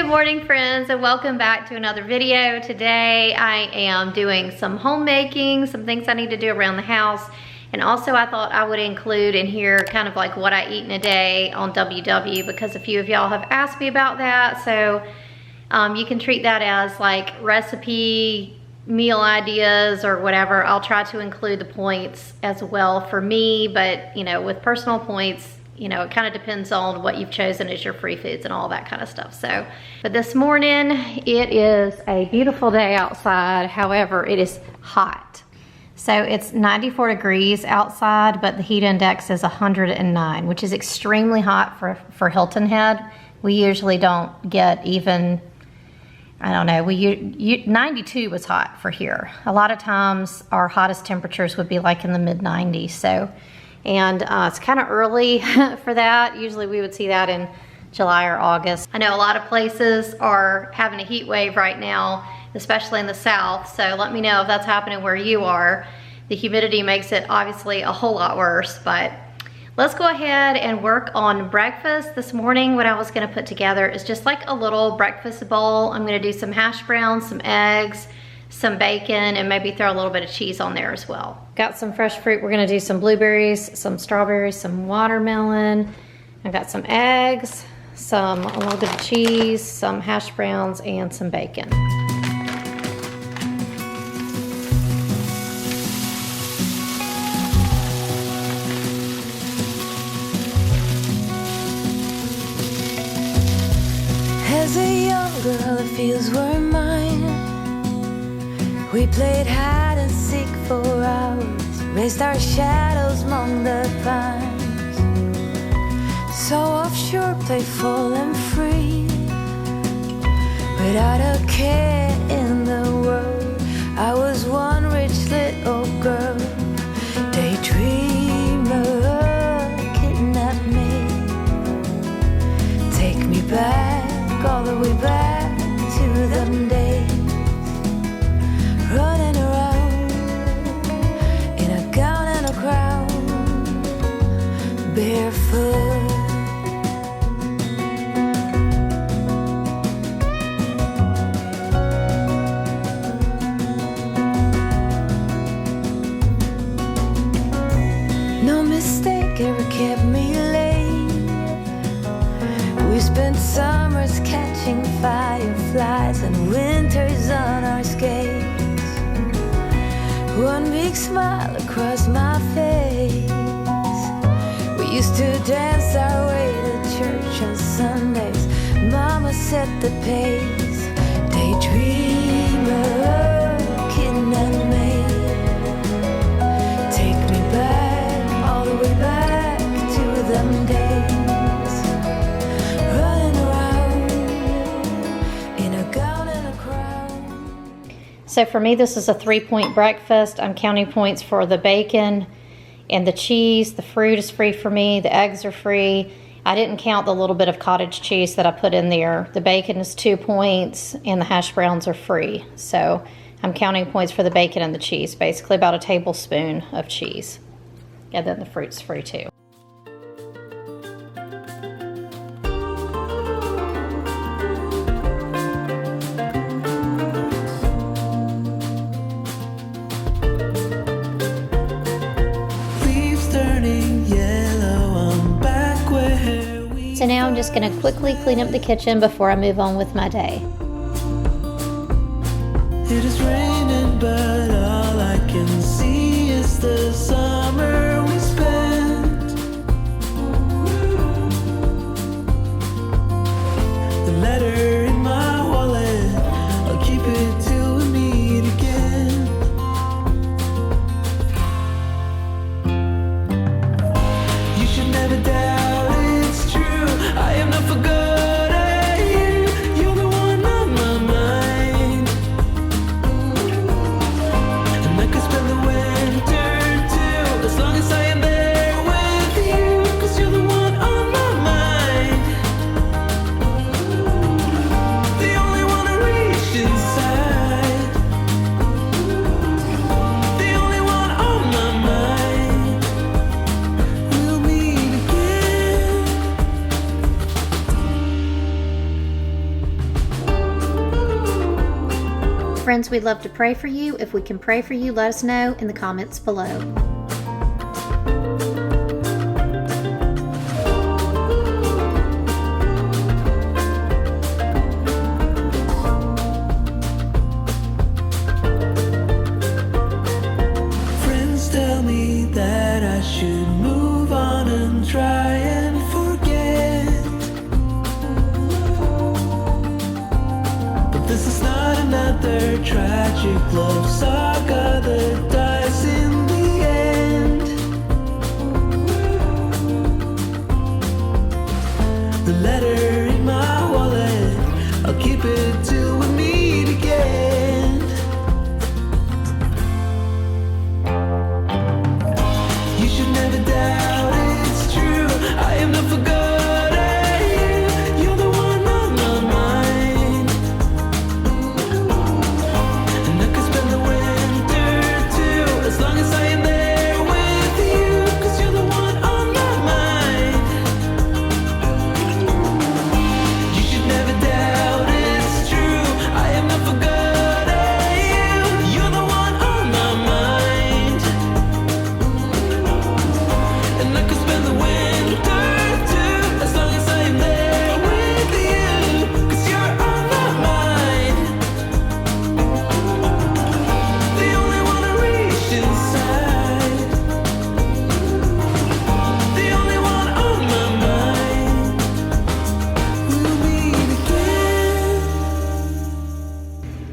morning friends, and welcome back to another video. Today I am doing some homemaking, some things I need to do around the house, and also I thought I would include in here kind of like what I eat in a day on WW, because a few of y'all have asked me about that. So you can treat that as like recipe, meal ideas, or whatever. I'll try to include the points as well for me, but you know, with personal points, you know, it kind of depends on what you've chosen as your free foods and all that kind of stuff. So, but this morning, it is a beautiful day outside. However, it is hot. So it's 94 degrees outside, but the heat index is 109, which is extremely hot for Hilton Head. We usually don't get even, I don't know, 92 was hot for here. A lot of times our hottest temperatures would be like in the mid 90s. So, and it's kind of early for that. Usually we would see that in July or August. I know a lot of places are having a heat wave right now, especially in the south. So let me know if that's happening where you are. The humidity makes it obviously a whole lot worse, but let's go ahead and work on breakfast. This morning, what I was gonna put together is just like a little breakfast bowl. I'm gonna do some hash browns, some eggs, some bacon, and maybe throw a little bit of cheese on there as well. Got some fresh fruit. We're gonna do some blueberries, some strawberries, some watermelon. I've got some eggs, a little bit of cheese, some hash browns, and some bacon. As a young girl, the fields were mine. We played hide and seek for hours, raised our shadows among the pines. So offshore, playful and free, without a care in the world. I was one rich little girl, daydreamer, kidnap me. Take me back, all the way back to them days. Running around in a gown and a crown, barefoot. No mistake ever kept me late. We spent summers catching fireflies and winters on our skates. One big smile across my face. We used to dance our way to church on Sundays. Mama set the pace. Daydreamer, kidnap me. Take me back, all the way back to them days. Running around in a gown and a crown. So for me, this is a 3-point breakfast. I'm counting points for the bacon and the cheese. The fruit is free for me. The eggs are free. I didn't count the little bit of cottage cheese that I put in there. The bacon is 2 points and the hash browns are free. So I'm counting points for the bacon and the cheese, basically about a tablespoon of cheese. And then the fruit's free too. So now I'm just gonna quickly clean up the kitchen before I move on with my day. It is raining, but all I can see is the summer we spent. The letter in my wallet, I'll keep it till we meet again. You should never doubt it's true. I am not forgotten you. You're the one on my mind. And I could spend the winter too, as long as I am Friends, we'd love to pray for you. If we can pray for you, let us know in the comments below. Friends tell me that I should move on and try and forget. But this is not another tragic love saga that dies in the end. The letter in my wallet, I'll keep it till we meet again. You should never doubt it's true. I am not forgotten you. You're the one on my mind. And I could spend the winter too, as long as I am there with you. 'Cause you're the one on my mind. You should never doubt it's true. I am not forgotten you. You're the one on my mind. And I could spend the winter too, as long as I am there with you. 'Cause you're on my mind. The only one I reach inside. The only one on my mind. We'll meet again.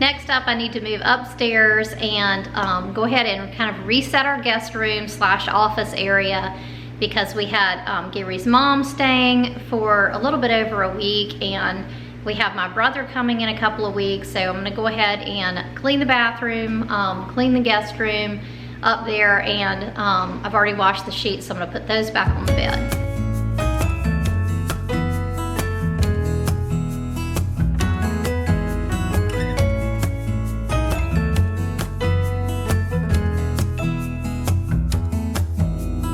Next up, I need to move upstairs and go ahead and kind of reset our guest room / office area, because we had Gary's mom staying for a little bit over a week, and we have my brother coming in a couple of weeks. So I'm gonna go ahead and clean the bathroom, clean the guest room up there, and I've already washed the sheets, so I'm gonna put those back on the bed.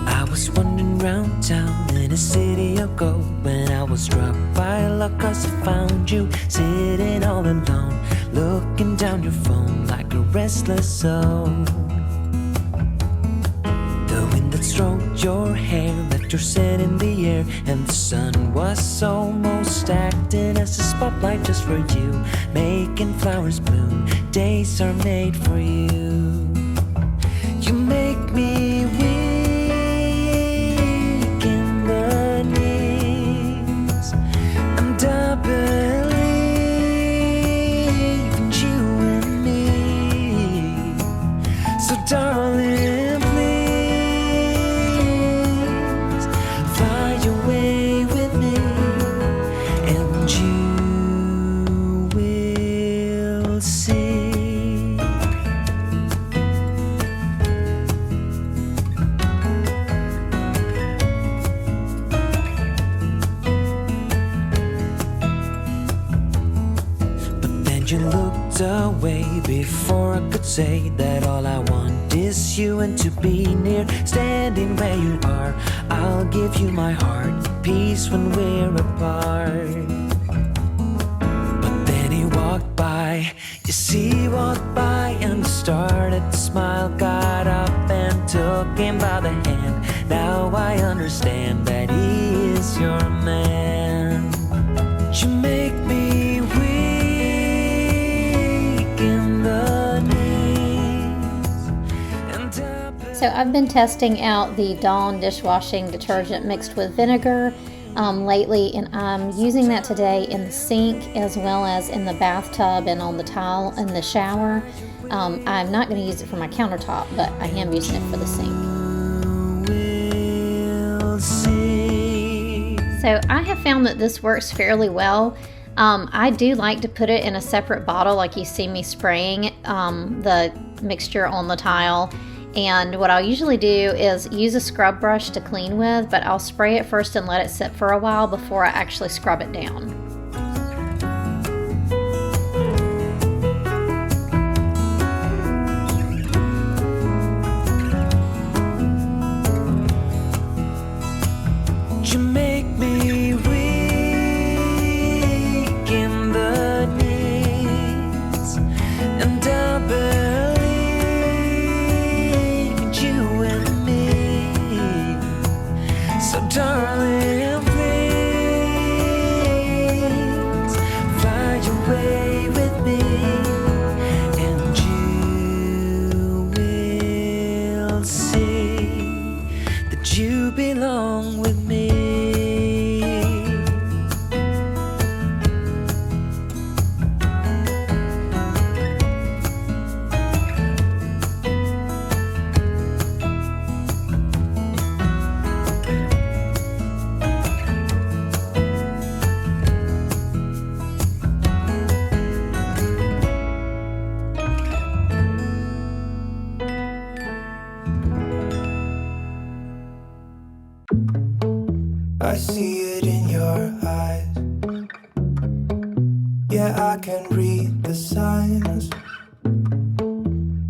I was wandering around town in a city of gold when I was struck by luck, 'cause I found you sitting all alone, looking down your phone like a restless soul. The wind that stroked your hair left your scent in the air, and the sun was almost acting as a spotlight just for you, making flowers bloom. Days are made for you. You make me weak in the knees, and I believe in you and me. So darling, please fly away with me, and you will see. You looked away before I could say that all I want is you and to be near. Standing where you are, I'll give you my heart, peace when we're apart. But then he walked by, yes, he walked by and started to smile, got up and took him by the hand. Now I understand that he is your man. You make me weak in the knees, and So I've been testing out the Dawn dishwashing detergent mixed with vinegar lately, and I'm using that today in the sink as well as in the bathtub and on the tile in the shower. I'm not going to use it for my countertop, but I am using it for the sink. So I have found that this works fairly well. I do like to put it in a separate bottle, like you see me spraying the mixture on the tile. And what I'll usually do is use a scrub brush to clean with, but I'll spray it first and let it sit for a while before I actually scrub it down. You make me weak in the knees, and So darling, please find your way with me, and you will see that you belong with me. I see it in your eyes. Yeah, I can read the signs.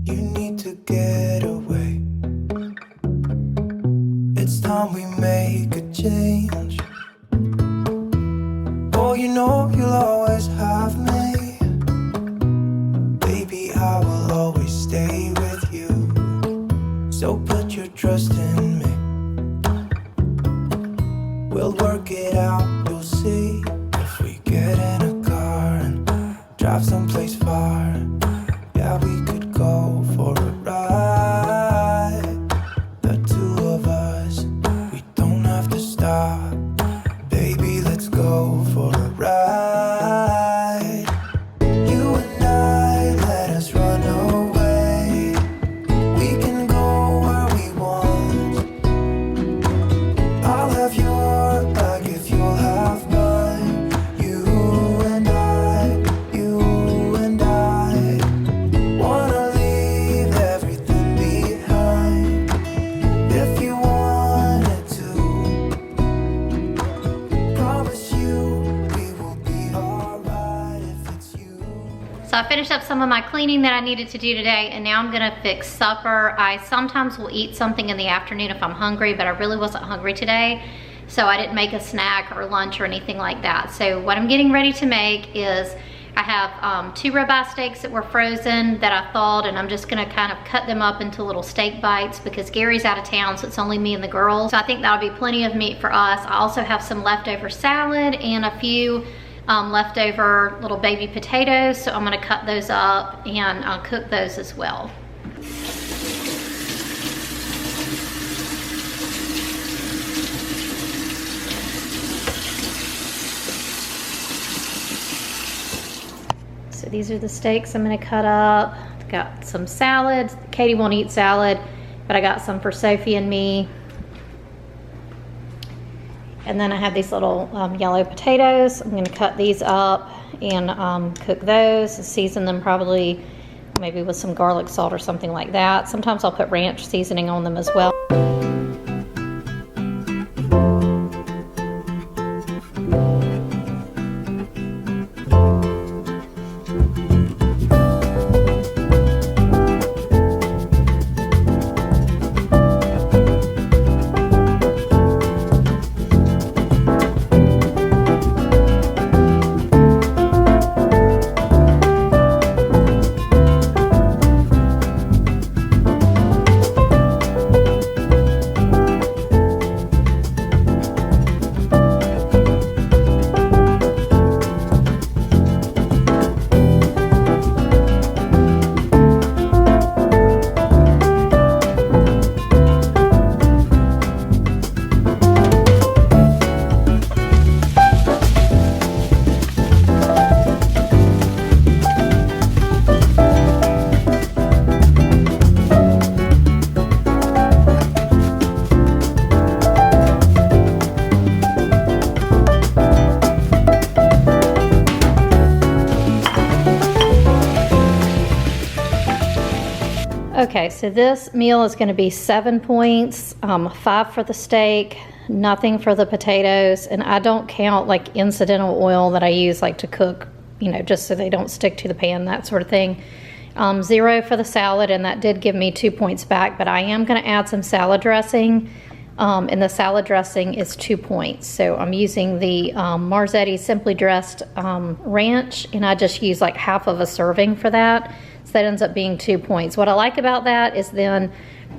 You need to get away. It's time we make a change. Oh, you know you'll always have me. Baby, I will always stay with you. So put your trust in me. We'll work it out, you'll see. If we get in a car and drive someplace far, yeah, we could go for a ride. The two of us, we don't have to stop. Baby, let's go for a ride. You and I, let us run away. We can go where we want. I'll have your back if you'll have mine. You and I wanna leave everything behind. If you wanted to, promise you we will be alright if it's you. So I finished up some of my cleaning that I needed to do today, and now I'm gonna fix supper. I sometimes will eat something in the afternoon if I'm hungry, but I really wasn't hungry today, so I didn't make a snack or lunch or anything like that. So what I'm getting ready to make is, I have 2 ribeye steaks that were frozen that I thawed, and I'm just gonna kind of cut them up into little steak bites because Gary's out of town, so it's only me and the girls. So I think that'll be plenty of meat for us. I also have some leftover salad and a few leftover little baby potatoes, so I'm gonna cut those up and cook those as well. So these are the steaks I'm gonna cut up. Got some salads. Katie won't eat salad, but I got some for Sophie and me. And then I have these little yellow potatoes. I'm gonna cut these up and cook those, season them probably maybe with some garlic salt or something like that. Sometimes I'll put ranch seasoning on them as well. Okay, so this meal is going to be 7 points, 5 for the steak, nothing for the potatoes, and I don't count like incidental oil that I use like to cook, you know, just so they don't stick to the pan, that sort of thing. 0 for the salad, and that did give me 2 points back, but I am going to add some salad dressing, and the salad dressing is 2 points. So I'm using the Marzetti Simply Dressed ranch, and I just use like half of a serving for that. So that ends up being 2 points. What I like about that is then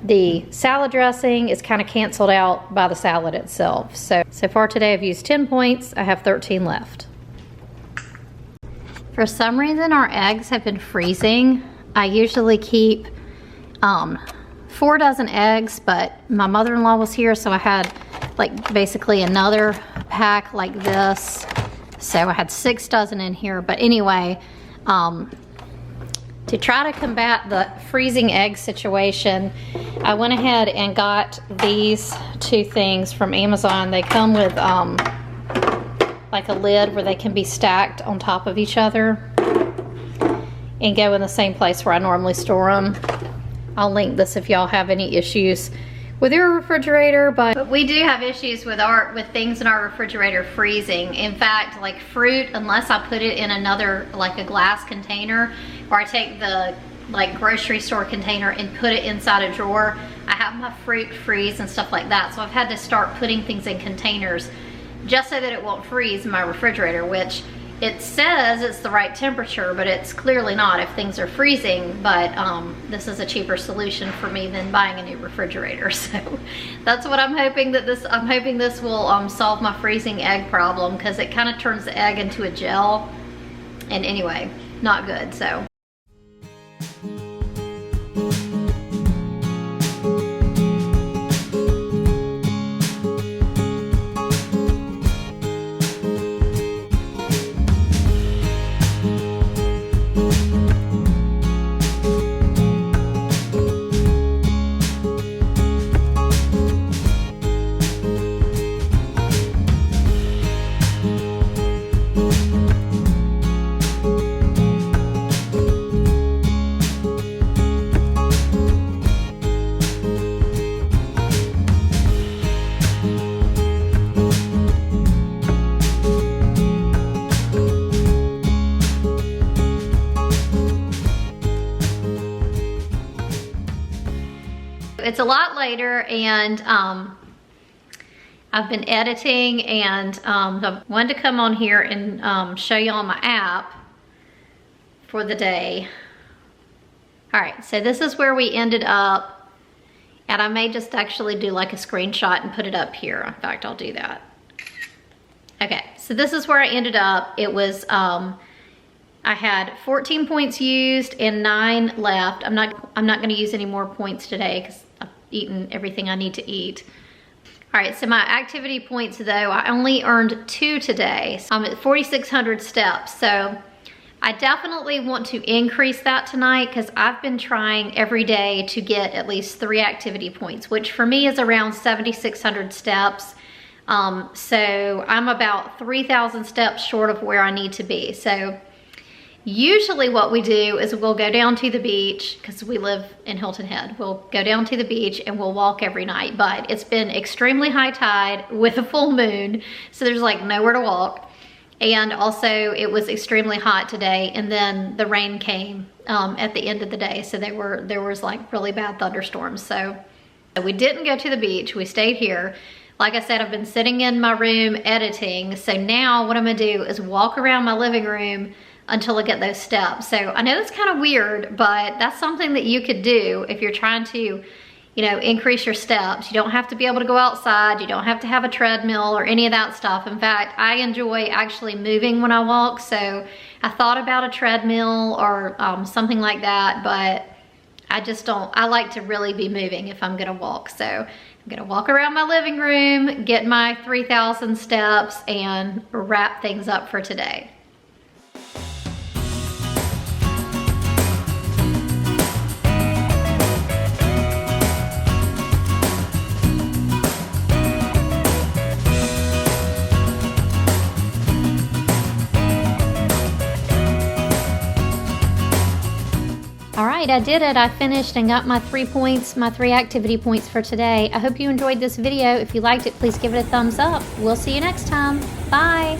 the salad dressing is kind of canceled out by the salad itself. So far today I've used 10 points. I have 13 left. For some reason our eggs have been freezing. I usually keep 4 dozen eggs, but my mother-in-law was here, so I had like basically another pack like this. So I had 6 dozen in here. But anyway, to try to combat the freezing egg situation, I went ahead and got these 2 things from Amazon. They come with like a lid where they can be stacked on top of each other and go in the same place where I normally store them. I'll link this if y'all have any issues with your refrigerator, but we do have issues with things in our refrigerator freezing. In fact, like fruit, unless I put it in another, like a glass container, or I take the like grocery store container and put it inside a drawer, I have my fruit freeze and stuff like that. So I've had to start putting things in containers just so that it won't freeze in my refrigerator, which it says it's the right temperature, but it's clearly not if things are freezing. But this is a cheaper solution for me than buying a new refrigerator. So that's what I'm hoping that I'm hoping this will solve my freezing egg problem, because it kind of turns the egg into a gel. And anyway, not good, so. It's a lot later, and I've been editing, and I wanted to come on here and show y'all my app for the day. All right, so this is where we ended up, and I may just actually do like a screenshot and put it up here. In fact, I'll do that. Okay, so this is where I ended up. It was, I had 14 points used and 9 left. I'm not gonna use any more points today because I've eaten everything I need to eat. All right, so my activity points though, I only earned 2 today. So I'm at 4,600 steps. So I definitely want to increase that tonight, because I've been trying every day to get at least 3 activity points, which for me is around 7,600 steps. So I'm about 3,000 steps short of where I need to be. So usually what we do is we'll go down to the beach, because we live in Hilton Head. We'll go down to the beach and we'll walk every night, but it's been extremely high tide with a full moon, so there's like nowhere to walk. And also it was extremely hot today, and then the rain came at the end of the day, so there was like really bad thunderstorms. So we didn't go to the beach, we stayed here. Like I said, I've been sitting in my room editing, so now what I'm gonna do is walk around my living room until I get those steps. So I know that's kind of weird, but that's something that you could do if you're trying to, you know, increase your steps. You don't have to be able to go outside. You don't have to have a treadmill or any of that stuff. In fact, I enjoy actually moving when I walk. So I thought about a treadmill or something like that, but I just don't, I like to really be moving if I'm gonna walk. So I'm gonna walk around my living room, get my 3,000 steps, and wrap things up for today. All right, I did it. I finished and got my 3 points, my 3 activity points for today. I hope you enjoyed this video. If you liked it, please give it a thumbs up. We'll see you next time. Bye.